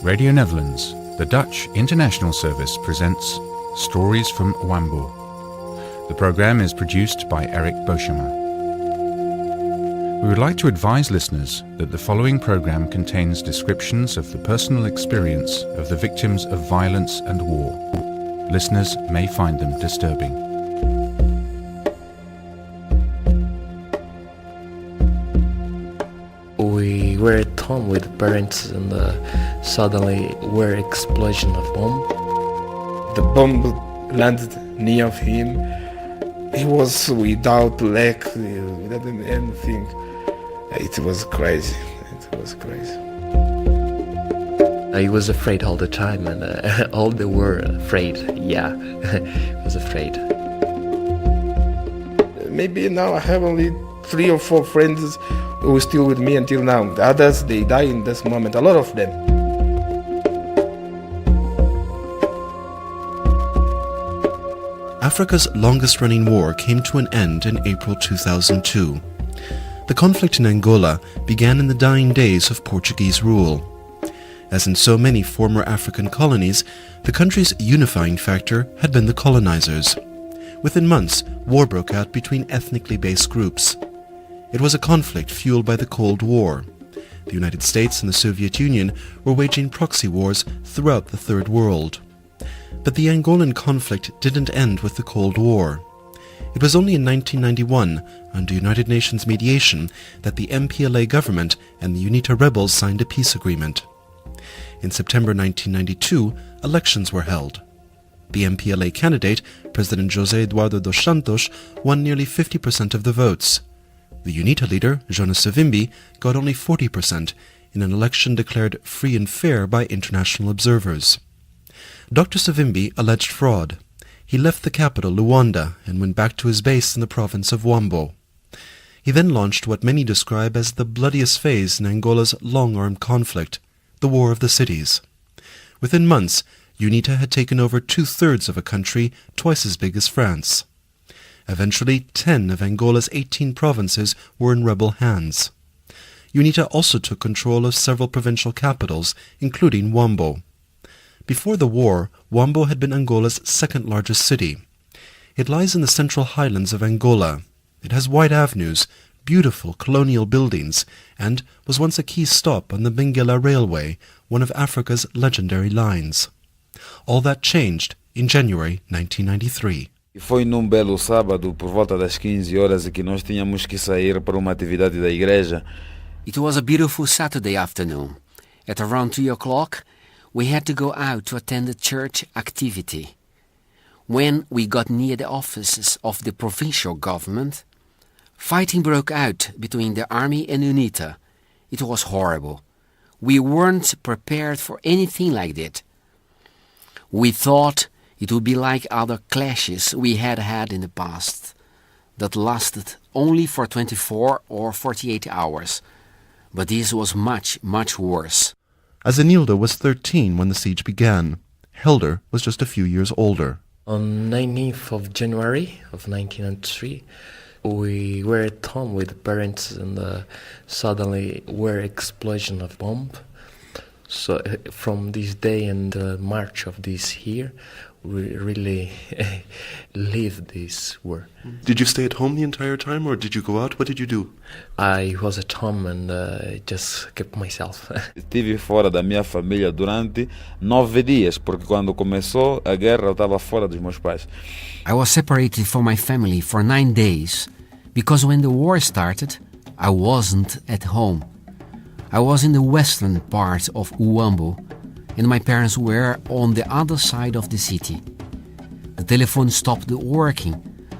Radio Netherlands, the Dutch international service presents Stories from Huambo. The program is produced by Eric Boschema. We would like to advise listeners that the following program contains descriptions of the personal experience of the victims of violence and war. Listeners may find them disturbing. We were at home with parents and suddenly were explosion of bomb. The bomb landed near him. He was without leg, without anything. It was crazy. I was afraid all the time and all they were afraid. Yeah, I was afraid. Maybe now I have only 3 or 4 friends who are still with me until now. The others, they die in this moment, a lot of them. Africa's longest-running war came to an end in April 2002. The conflict in Angola began in the dying days of Portuguese rule. As in so many former African colonies, the country's unifying factor had been the colonizers. Within months, war broke out between ethnically based groups. It was a conflict fueled by the Cold War. The United States and the Soviet Union were waging proxy wars throughout the Third World. But the Angolan conflict didn't end with the Cold War. It was only in 1991, under United Nations mediation, that the MPLA government and the UNITA rebels signed a peace agreement. In September 1992, elections were held. The MPLA candidate, President José Eduardo dos Santos, won nearly 50% of the votes. The UNITA leader, Jonas Savimbi, got only 40% in an election declared free and fair by international observers. Dr. Savimbi alleged fraud. He left the capital, Luanda, and went back to his base in the province of Huambo. He then launched what many describe as the bloodiest phase in Angola's long-armed conflict, the War of the Cities. Within months, UNITA had taken over 2/3 of a country twice as big as France. Eventually, 10 of Angola's 18 provinces were in rebel hands. UNITA also took control of several provincial capitals, including Huambo. Before the war, Huambo had been Angola's second-largest city. It lies in the central highlands of Angola. It has wide avenues, beautiful colonial buildings, and was once a key stop on the Benguela Railway, one of Africa's legendary lines. All that changed in January 1993. E foi num belo sábado, por volta das 15 horas, que nós tínhamos que sair para uma atividade da igreja. It was a beautiful Saturday afternoon. At around 3 o'clock, we had to go out to attend a church activity. When we got near the offices of the provincial government, fighting broke out between the army and UNITA. It was horrible. We weren't prepared for anything like that. We thought it would be like other clashes we had had in the past, that lasted only for 24 or 48 hours. But this was much, much worse. Azenildo was 13 when the siege began. Helder was just a few years older. On 19th of January of 1993, we were at home with parents and suddenly were explosion of bomb. So from this day and March of this year, we really lived this war. Did you stay at home the entire time or did you go out? What did you do? I was at home and just kept myself. Estive fora da minha família durante 9 dias, porque quando começou a guerra eu estava fora dos meus pais. I was separated from my family for 9 days, because when the war started, I wasn't at home. I was in the western part of Huambo, and my parents were on the other side of the city. The telephone stopped working,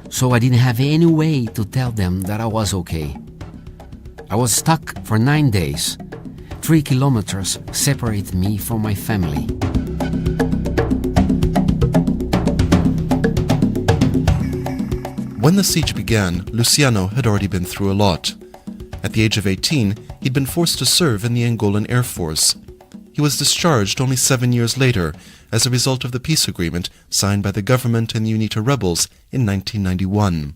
so I didn't have any way to tell them that I was okay. I was stuck for 9 days. 3 kilometers separated me from my family. When the siege began, Luciano had already been through a lot. At the age of 18, he'd been forced to serve in the Angolan Air Force. He was discharged only 7 years later as a result of the peace agreement signed by the government and the UNITA rebels in 1991.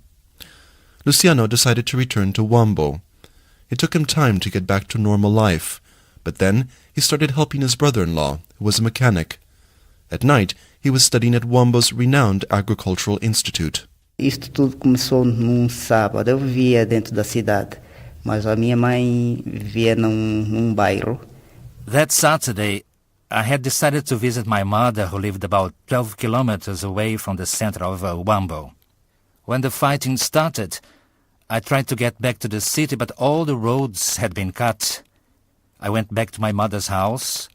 Luciano decided to return to Huambo. It took him time to get back to normal life, But then he started helping his brother-in-law, who was a mechanic. At night, he was studying at Huambo's renowned agricultural institute. Isto tudo começou num sábado. Eu vivia dentro da cidade, mas a minha mãe vivia num bairro. That Saturday, I had decided to visit my mother, who lived about 12 kilometers away from the center of Huambo. When the fighting started, I tried to get back to the city, but all the roads had been cut. I went back to my mother's house.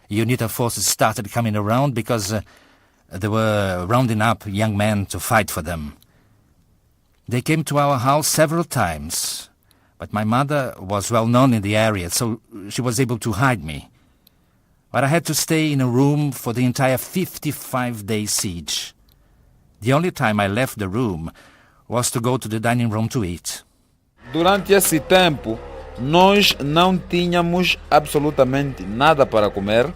UNITA forces started coming around because they were rounding up young men to fight for them. They came to our house several times, but my mother was well known in the area, so she was able to hide me. But I had to stay in a room for the entire 55-day siege. The only time I left the room was to go to the dining room to eat. Durante esse tempo, nós não tínhamos absolutamente nada para comer.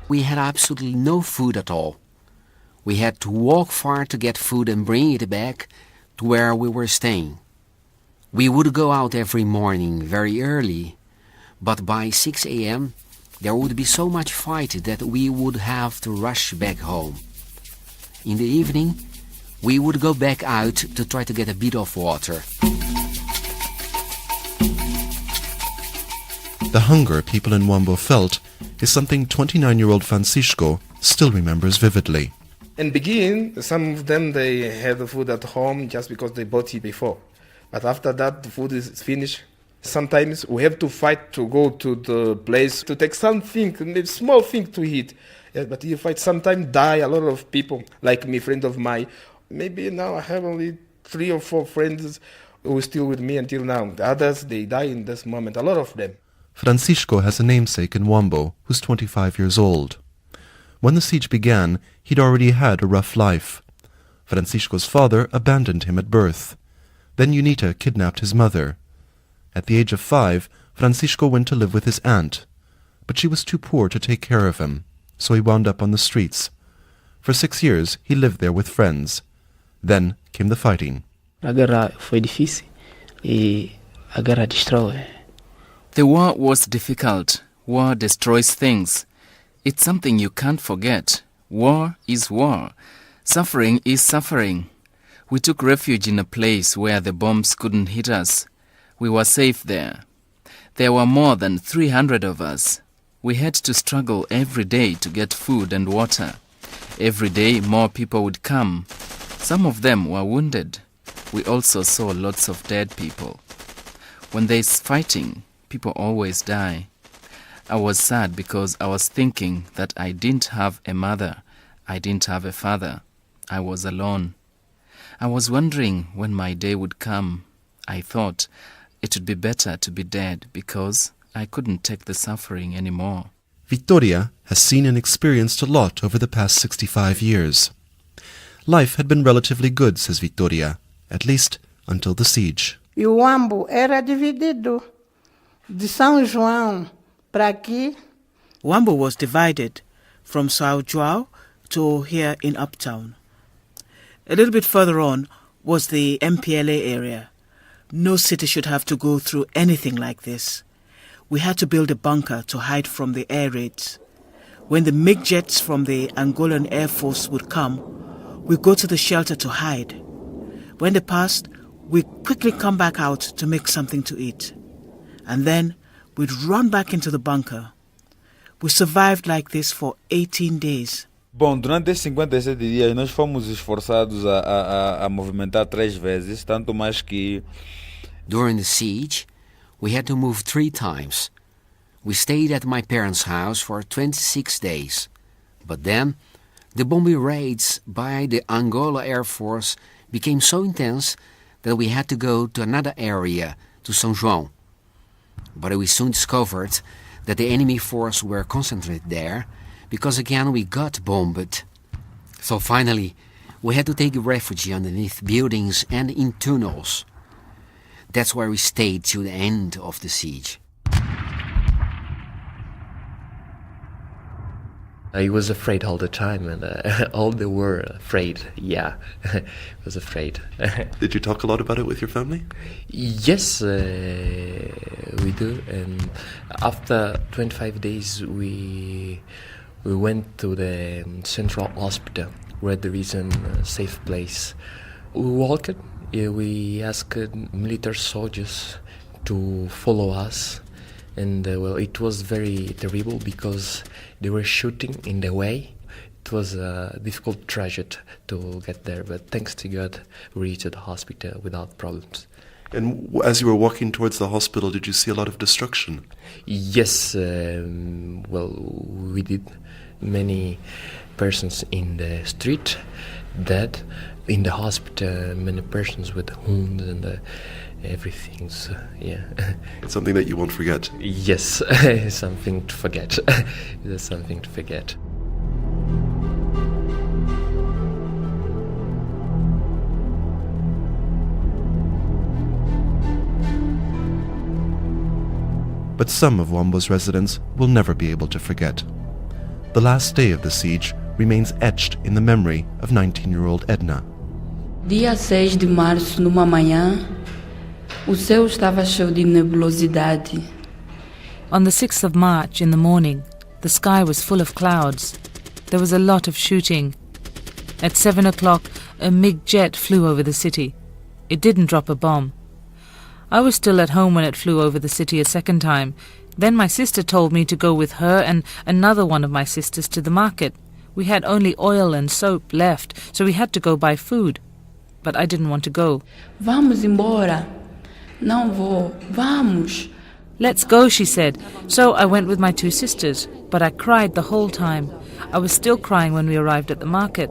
We had absolutely no food at all. We had to walk far to get food and bring it back to where we were staying. We would go out every morning very early, but by 6 a.m. there would be so much fight that we would have to rush back home. In the evening, we would go back out to try to get a bit of water. The hunger people in Huambo felt is something 29-year-old Francisco still remembers vividly. In begin, some of them, they have the food at home just because they bought it before. But after that, the food is finished. Sometimes we have to fight to go to the place to take something, maybe small thing to eat. Yeah, but you fight, sometimes die a lot of people, like me, friend of mine. Maybe now I have only 3 or 4 friends who are still with me until now. The others, they die in this moment, a lot of them. Francisco has a namesake in Huambo who's 25 years old. When the siege began, he'd already had a rough life. Francisco's father abandoned him at birth. Then UNITA kidnapped his mother. At the age of 5, Francisco went to live with his aunt, but she was too poor to take care of him, so he wound up on the streets. For 6 years, he lived there with friends. Then came the fighting. A guerra foi difícil e a guerra destrói. The war was difficult. War destroys things. It's something you can't forget. War is war. Suffering is suffering. We took refuge in a place where the bombs couldn't hit us. We were safe there. There were more than 300 of us. We had to struggle every day to get food and water. Every day more people would come. Some of them were wounded. We also saw lots of dead people. When there's fighting, people always die. I was sad because I was thinking that I didn't have a mother. I didn't have a father. I was alone. I was wondering when my day would come. I thought it would be better to be dead because I couldn't take the suffering anymore. Victoria has seen and experienced a lot over the past 65 years. Life had been relatively good, says Victoria, at least until the siege. E o Huambo era dividido de São João para aqui. Huambo was divided from São João to here in Uptown. A little bit further on was the MPLA area. No city should have to go through anything like this. We had to build a bunker to hide from the air raids. When the MiG jets from the Angolan Air Force would come, we'd go to the shelter to hide. When they passed, we'd quickly come back out to make something to eat. And then we'd run back into the bunker. We survived like this for 18 days. Bom, durante esses 57 dias nós fomos esforçados a movimentar 3 vezes, tanto mais que... During the siege, we had to move 3 times. We stayed at my parents' house for 26 days. But then, the bombing raids by the Angola Air Force became so intense that we had to go to another area, to São João. But we soon discovered that the enemy force were concentrated there, because again we got bombed. So finally, we had to take refuge underneath buildings and in tunnels. That's where we stayed till the end of the siege. I was afraid all the time, and all they were afraid. Yeah, I was afraid. Did you talk a lot about it with your family? Yes, we do. And after 25 days, we went to the central hospital where there is a safe place. We walked. We asked military soldiers to follow us. And well, it was very terrible because they were shooting in the way. It was a difficult tragedy to get there, but thanks to God, we reached the hospital without problems. And as you were walking towards the hospital, did you see a lot of destruction? Yes, well, we did. Many persons in the street dead. In the hospital, many persons with wounds and everything. So, yeah. It's something that you won't forget. Yes, something to forget. There's something to forget. But some of Huambo's residents will never be able to forget. The last day of the siege remains etched in the memory of 19-year-old Edna. Dia 6 de março, numa manhã, o céu estava cheio de nebulosidade. On the 6th of March, in the morning, the sky was full of clouds. There was a lot of shooting. At 7 o'clock, a MiG jet flew over the city. It didn't drop a bomb. I was still at home when it flew over the city a second time. Then my sister told me to go with her and another one of my sisters to the market. We had only oil and soap left, so we had to go buy food. But I didn't want to go. Vamos embora. Não vou. Vamos. Let's go, she said. So I went with my two sisters, but I cried the whole time. I was still crying when we arrived at the market.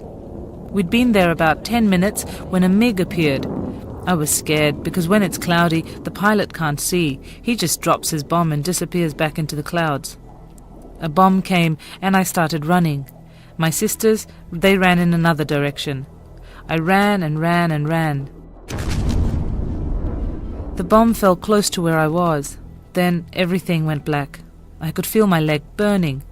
We'd been there about 10 minutes when a MiG appeared. I was scared because when it's cloudy, the pilot can't see. He just drops his bomb and disappears back into the clouds. A bomb came and I started running. My sisters, they ran in another direction. I ran and ran and ran. The bomb fell close to where I was. Then everything went black. I could feel my leg burning.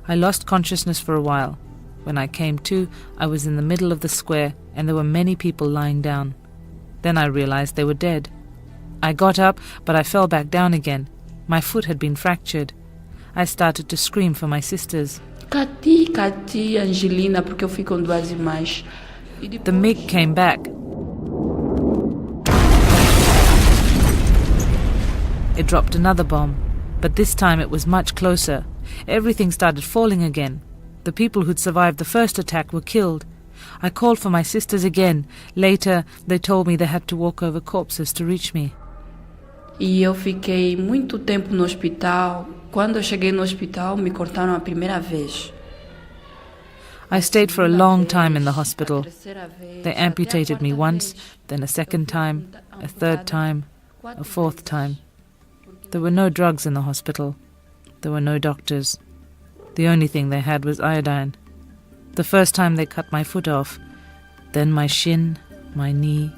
I lost consciousness for a while. When I came to, I was in the middle of the square and there were many people lying down. Then I realized they were dead. I got up, but I fell back down again. My foot had been fractured. I started to scream for my sisters. Cati, Angelina, porque eu fui com duas irmãs. The MiG came back. It dropped another bomb, but this time it was much closer. Everything started falling again. The people who'd survived the first attack were killed. I called for my sisters again. Later, they told me they had to walk over corpses to reach me. E eu fiquei muito tempo no hospital. Quando eu cheguei no hospital, me cortaram a primeira vez. I stayed for a long time in the hospital. They amputated me once, then a second time, a third time, a fourth time. There were no drugs in the hospital. There were no doctors. The only thing they had was iodine. The first time they cut my foot off, then my shin, my knee,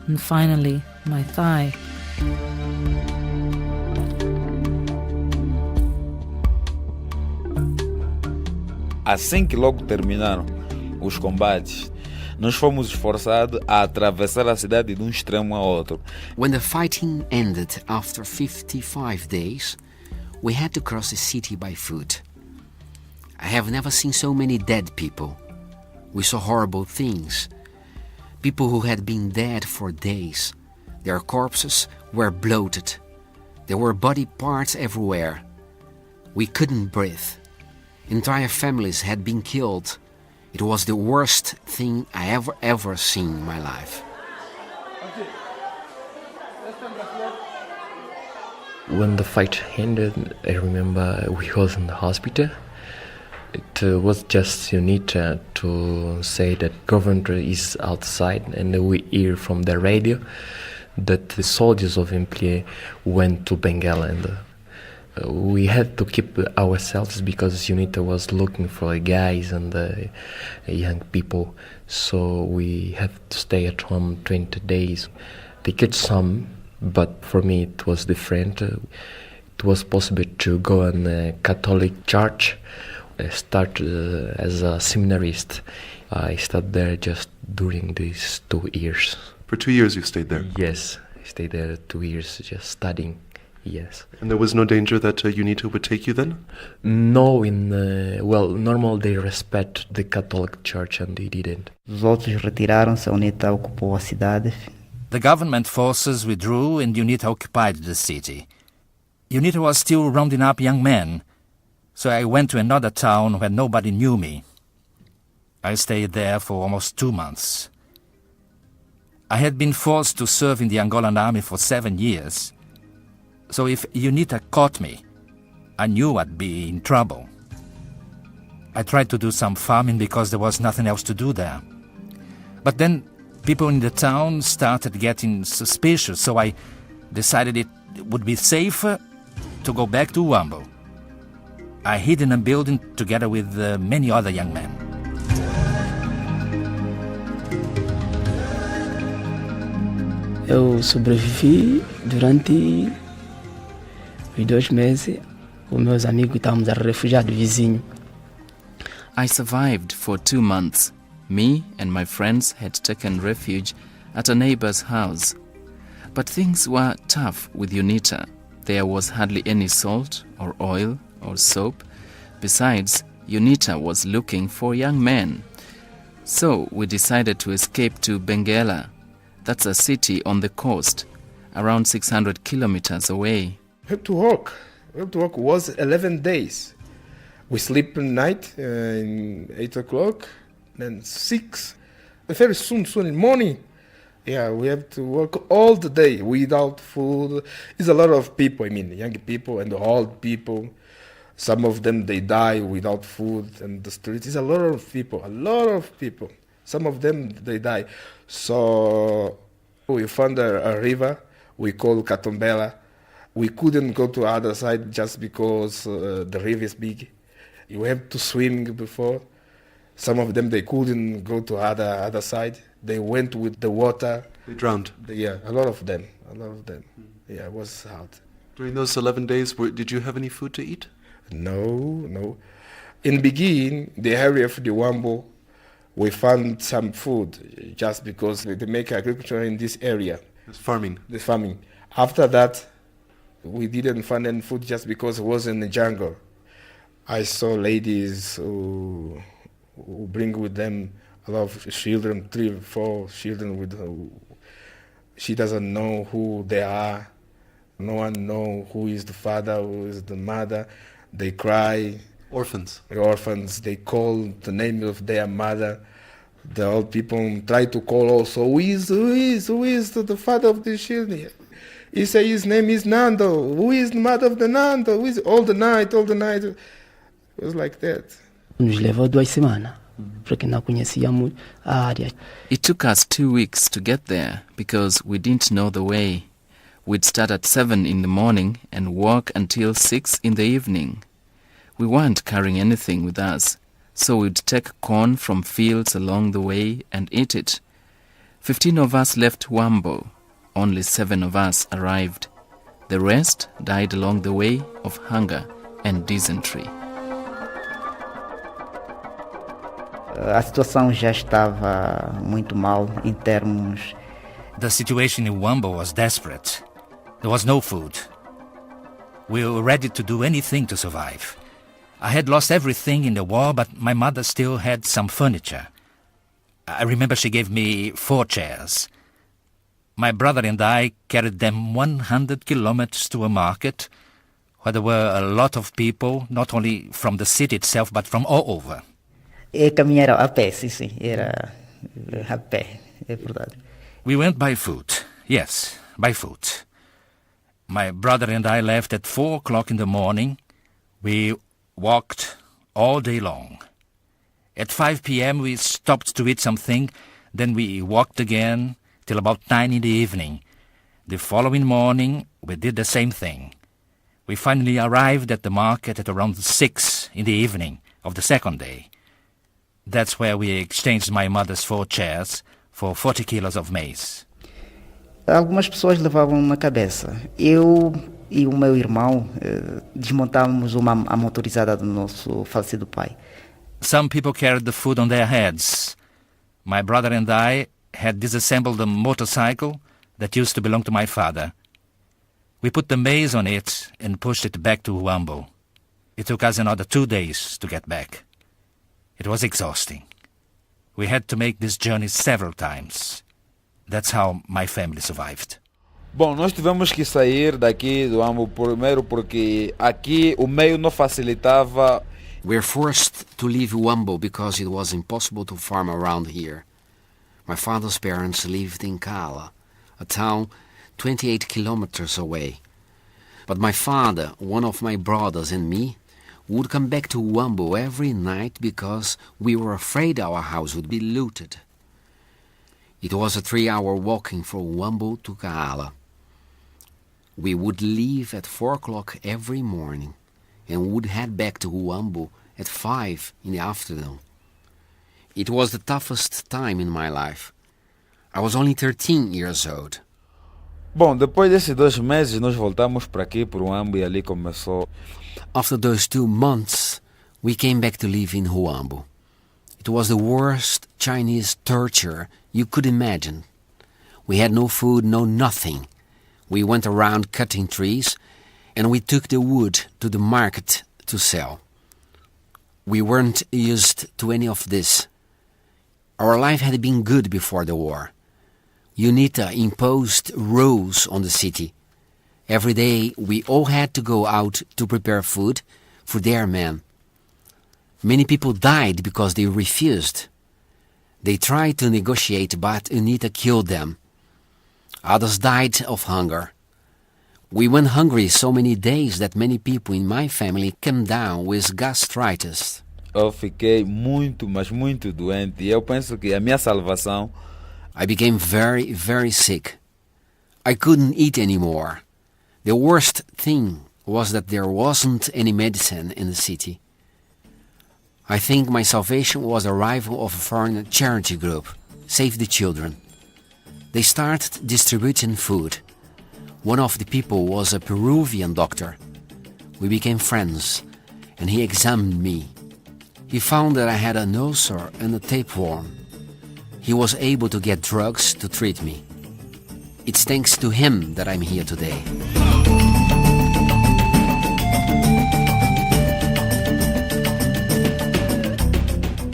and finally my thigh. Assim que logo terminaram os combates, nós fomos esforçados a atravessar a cidade de um extremo a outro. When the fighting ended after 55 days, we had to cross the city by foot. I have never seen so many dead people. We saw horrible things. People who had been dead for days. Their corpses were bloated. There were body parts everywhere. We couldn't breathe. Entire families had been killed. It was the worst thing I ever seen in my life. When the fight ended, I remember we was in the hospital. It was just UNITA to say that government is outside, and we hear from the radio that the soldiers of MPLA went to Benguela, and we had to keep ourselves because UNITA was looking for guys and young people, so we had to stay at home 20 days. They catch some, but for me it was different. It was possible to go in a Catholic church I started as a seminarist. I studied there just during these 2 years. For 2 years you stayed there? Yes, I stayed there 2 years just studying, yes. And there was no danger that UNITA would take you then? No, normal they respect the Catholic Church and they didn't. Os outros retiraram-se, a UNITA ocupou a cidade. The government forces withdrew and UNITA occupied the city. UNITA was still rounding up young men, so I went to another town where nobody knew me. I stayed there for almost 2 months. I had been forced to serve in the Angolan army for 7 years, so if UNITA caught me, I knew I'd be in trouble. I tried to do some farming because there was nothing else to do there. But then people in the town started getting suspicious, so I decided it would be safer to go back to Huambo. I hid in a building together with many other young men. Eu sobrevivi durante os 2 meses. Os meus amigos estávamos a refugiar do vizinho. I survived for 2 months. Me and my friends had taken refuge at a neighbor's house. But things were tough with UNITA. There was hardly any salt or oil or soap. Besides, UNITA was looking for young men. So we decided to escape to Benguela. That's a city on the coast, around 600 kilometers away. We have to walk. We have to walk. It was 11 days. We sleep at night in 8 o'clock, then 6. Very soon in the morning. Yeah, we have to work all the day without food. It's a lot of people, young people and old people. Some of them, they die without food in the streets. It's a lot of people. Some of them, they die. So we found a river we call Catombela. We couldn't go to the other side just because the river is big. You have to swim before. Some of them, they couldn't go to other side. They went with the water. They drowned? Yeah, a lot of them. Yeah, it was hard. During those 11 days, did you have any food to eat? No. In the beginning, the area of the Huambo, we found some food just because they make agriculture in this area. It's farming. The farming. After that, we didn't find any food just because it was in the jungle. I saw ladies who bring with them a lot of children, 3 or 4 children. She doesn't know who they are. No one knows who is the father, who is the mother. They cry. Orphans. They call the name of their mother. The old people try to call also, who is the father of the children? He say his name is Nando. Who is the mother of the Nando? Who is all the night? It was like that. Nos levou 2 semanas, porque não conhecíamos a área. It took us 2 weeks to get there because we didn't know the way. We'd start at 7 in the morning and walk until 6 in the evening. We weren't carrying anything with us, so we'd take corn from fields along the way and eat it. 15 of us left Huambo. Only 7 of us arrived. The rest died along the way of hunger and dysentery. A situação já estava muito mal em termos. The situation in Huambo was desperate. There was no food. We were ready to do anything to survive. I had lost everything in the war, but my mother still had some furniture. I remember she gave me 4 chairs. My brother and I carried them 100 kilometers to a market where there were a lot of people, not only from the city itself, but from all over. Caminhar a pé, sim, era a pé, é verdade. We went by foot, yes, by foot. My brother and I left at 4 o'clock in the morning. We walked all day long. At 5 p.m. we stopped to eat something, then we walked again till about 9 in the evening. The following morning we did the same thing. We finally arrived at the market at around 6 in the evening of the second day. That's where we exchanged my mother's 4 chairs for 40 kilos of maize. Algumas pessoas levavam na cabeça. Eu e o meu irmão desmontávamos a motorizada do nosso falecido pai. Some people carried the food on their heads. My brother and I had disassembled a motorcycle that used to belong to my father. We put the maize on it and pushed it back to Huambo. It took us another 2 days to get back. It was exhausting. We had to make this journey several times. That's how my family survived. Bom, nós tivemos que sair daqui do Huambo primeiro porque aqui o meio não facilitava. We're forced to leave Huambo because it was impossible to farm around here. My father's parents lived in Kala, a town 28 kilometers away. But my father, one of my brothers and me would come back to Huambo every night because we were afraid our house would be looted. It was a 3-hour walking from Huambo to Kala. We would leave at 4 o'clock every morning and would head back to Huambo at 5 in the afternoon. It was the toughest time in my life. I was only 13 years old. Bom, depois desses 2 meses nós voltamos para aqui, para o Huambo, e ali começou. After those 2 months, we came back to live in Huambo. It was the worst Chinese torture you could imagine. We had no food, no nothing. We went around cutting trees, and we took the wood to the market to sell. We weren't used to any of this. Our life had been good before the war. UNITA imposed rules on the city. Every day we all had to go out to prepare food for their men. Many people died because they refused. They tried to negotiate, but UNITA killed them. Others died of hunger. We went hungry so many days that many people in my family came down with gastritis. Eu fiquei muito, mas muito doente. E eu penso que a minha salvação... I became very, very sick. I couldn't eat anymore. The worst thing was that there wasn't any medicine in the city. I think my salvation was the arrival of a foreign charity group, Save the Children. They started distributing food. One of the people was a Peruvian doctor. We became friends, and he examined me. He found that I had an ulcer and a tapeworm. He was able to get drugs to treat me. It's thanks to him that I'm here today.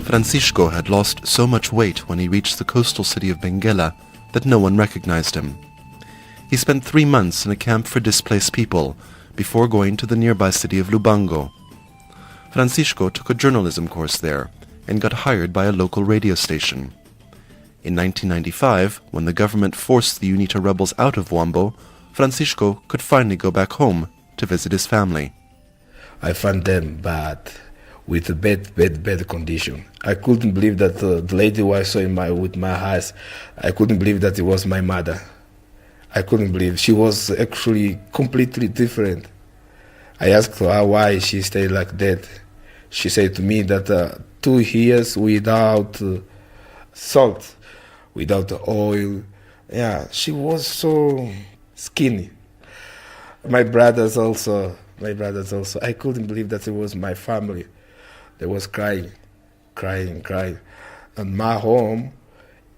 Francisco had lost so much weight when he reached the coastal city of Benguela that no one recognized him. He spent 3 months in a camp for displaced people before going to the nearby city of Lubango. Francisco took a journalism course there and got hired by a local radio station. In 1995, when the government forced the UNITA rebels out of Huambo, Francisco could finally go back home to visit his family. I found them bad, with a bad condition. I couldn't believe that the lady who I saw with my eyes, I couldn't believe that it was my mother. I couldn't believe. She was actually completely different. I asked her why she stayed like that. She said to me that 2 years without salt, without oil. Yeah, she was so skinny. My brothers also. I couldn't believe that it was my family. They was crying. And my home,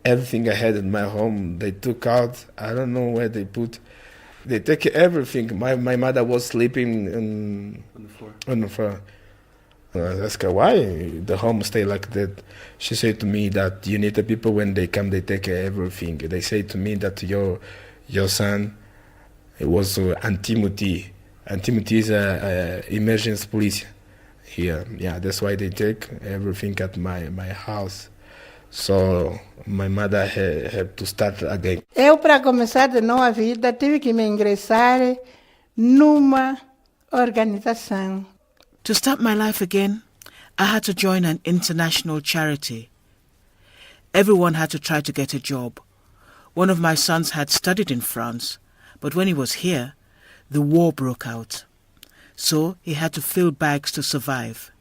everything I had in my home, they took out. I don't know where they put. They take everything. My mother was sleeping on the floor. I asked her why the home stay like that. She said to me that UNITA people, when they come, they take everything. They say to me that your son, it was Antimoti. Antimoti is a emergency police here. Yeah, that's why they take everything at my house. So my mother had to start again. Eu, para começar de nova vida, tive que me ingressar numa organização. To start my life again, I had to join an international charity. Everyone had to try to get a job. One of my sons had studied in France, but when he was here, the war broke out. So he had to fill bags to survive.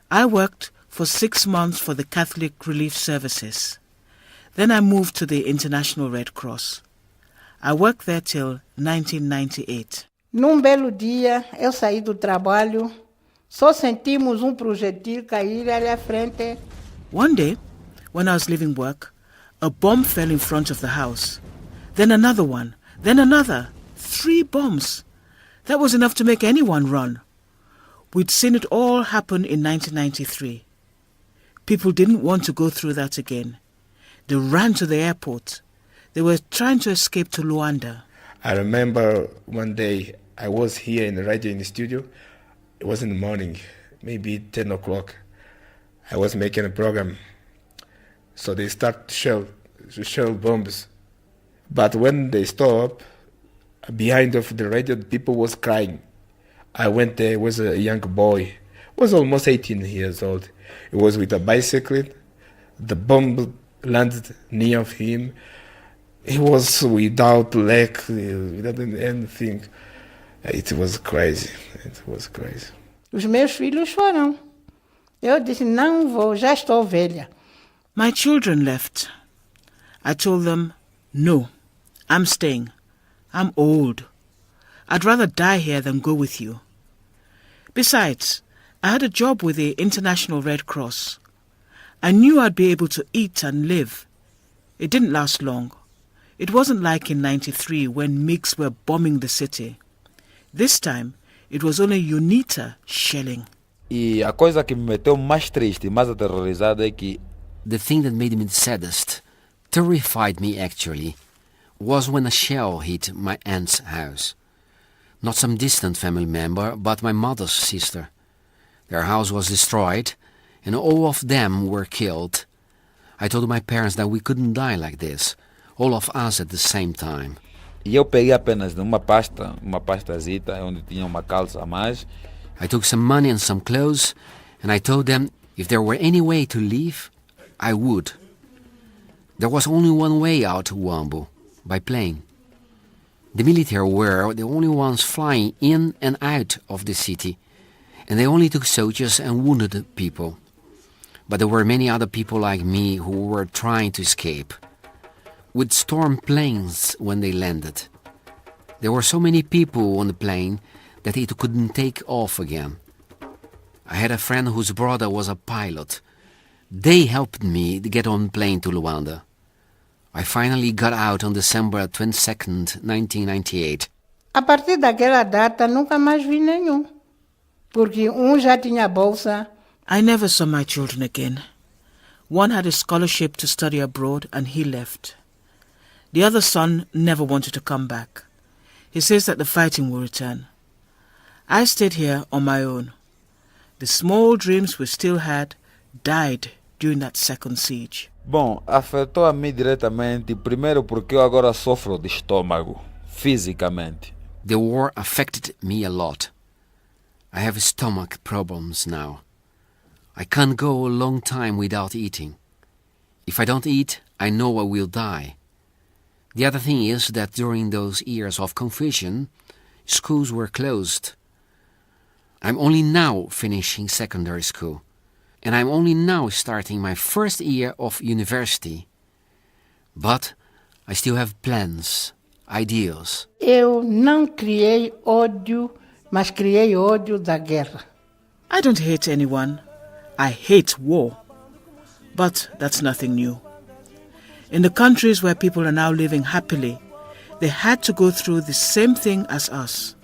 I worked for 6 months for the Catholic Relief Services. Then I moved to the International Red Cross. I worked there till 1998. Num belo dia, eu saí do trabalho, só sentimos projetil cair ali à frente. One day, when I was leaving work, a bomb fell in front of the house. Then another one, then another. 3 bombs. That was enough to make anyone run. We'd seen it all happen in 1993. People didn't want to go through that again. They ran to the airport. They were trying to escape to Luanda. I remember one day I was here in the radio in the studio. It was in the morning, maybe 10 o'clock. I was making a program. So they start to shell bombs. But when they stop, behind of the radio, people was crying. I went there, was a young boy, was almost 18 years old. He was with a bicycle. The bomb landed near of him. He was without leg, without anything. It was crazy. It was crazy. Os meus filhos foram. Eu disse, não vou, já estou velha. My children left. I told them, no, I'm staying. I'm old. I'd rather die here than go with you. Besides, I had a job with the International Red Cross. I knew I'd be able to eat and live. It didn't last long. It wasn't like in 93 when MiGs were bombing the city. This time, it was only UNITA shelling. E a coisa que me meteu mais triste, mais aterrorizado é que the thing that made me the saddest, terrified me actually, was when a shell hit my aunt's house. Not some distant family member, but my mother's sister. Their house was destroyed, and all of them were killed. I told my parents that we couldn't die like this, all of us at the same time. E eu peguei apenas uma pastazita, onde tinha uma calça a mais. I took some money and some clothes, and I told them if there were any way to leave, I would. There was only one way out to Huambo, by plane. The military were the only ones flying in and out of the city, and they only took soldiers and wounded people. But there were many other people like me who were trying to escape. We'd storm planes when they landed. There were so many people on the plane that it couldn't take off again. I had a friend whose brother was a pilot. They helped me to get on the plane to Luanda. I finally got out on December 22nd, 1998. A partir daquela data, nunca mais vi nenhum. Porque já tinha bolsa. I never saw my children again. One had a scholarship to study abroad and he left. The other son never wanted to come back. He says that the fighting will return. I stayed here on my own. The small dreams we still had died during that second siege. Bom, afetou a mim diretamente, primeiro porque eu agora sofro de estômago, fisicamente. The war affected me a lot. I have stomach problems now. I can't go a long time without eating. If I don't eat, I know I will die. The other thing is that during those years of confusion, schools were closed. I'm only now finishing secondary school, and I'm only now starting my first year of university. But I still have plans, ideas. Eu não criei ódio, mas criei ódio da guerra. I don't hate anyone. I hate war. But that's nothing new. In the countries where people are now living happily, they had to go through the same thing as us.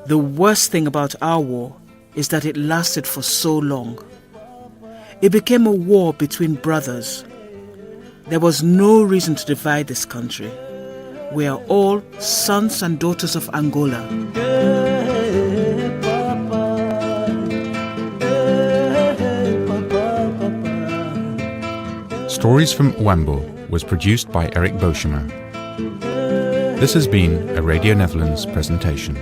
The worst thing about our war is that it lasted for so long. It became a war between brothers. There was no reason to divide this country. We are all sons and daughters of Angola. Stories from Huambo was produced by Eric Boschema. This has been a Radio Netherlands presentation.